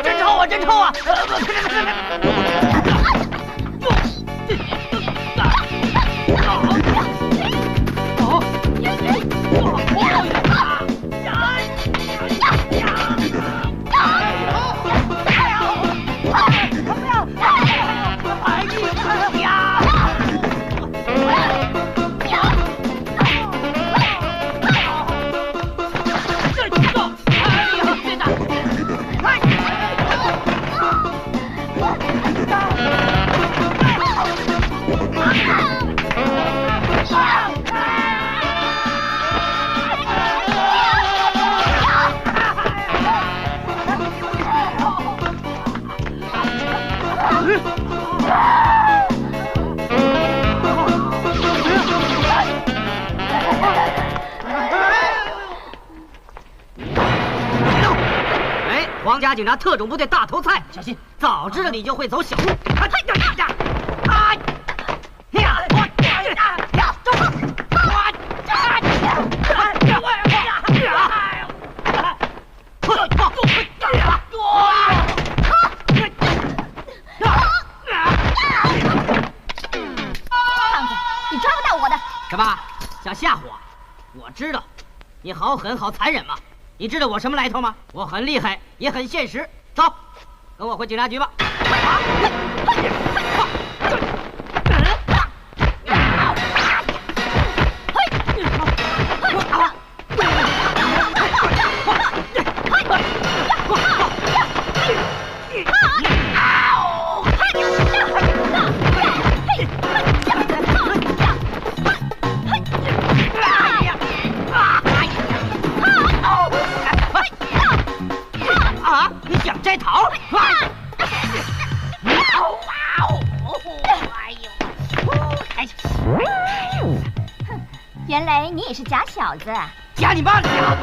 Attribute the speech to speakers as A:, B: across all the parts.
A: 真臭啊！真臭啊！皇家警察特种部队大头菜，小心！早知道你就会走小路。
B: 胖子，你抓不到我的。
A: 干嘛？想吓唬我？我知道，你好狠好残忍嘛。你知道我什么来头吗？我很厉害，也很现实。走，跟我回警察局吧。你想摘桃？
B: 原来你也是假小子。
A: 假你妈的假！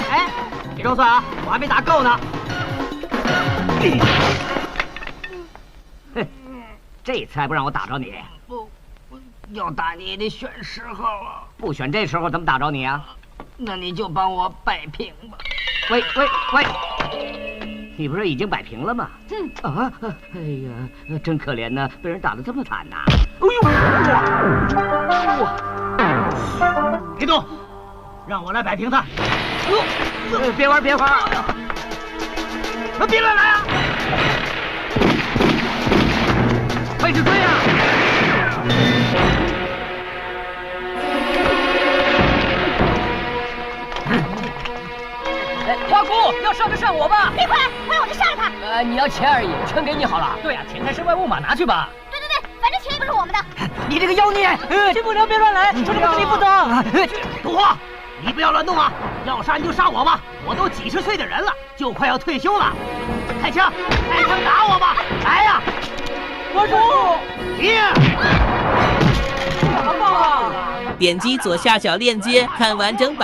A: 哎，别装蒜啊，我还没打够呢。这次还不让我打着你？
C: 不，要打你得选时候啊。
A: 不选这时候怎么打着你啊？
C: 那你就帮我摆平吧。
A: 喂，你不是已经摆平了吗？啊，哎呀，真可怜呐，被人打得这么惨呐！哎呦，别动，让我来摆平他。别玩，别乱来啊！快去追啊！
D: 花姑，要上就上我吧！
B: 别快，快我就杀了他！
D: 你要钱而已，全给你好了。对呀，钱财身外物嘛，拿去吧。
B: 对，反正钱也不是我们的。
A: 你这个妖孽！
D: 秦不良，别乱来，说什么跟你不当。
A: 土花，你不要乱动啊！要杀你就杀我吧，我都几十岁的人了，就快要退休了。开枪打我吧！来呀！
D: 花叔，
A: 打吧！
E: 点击左下角链接看完整版。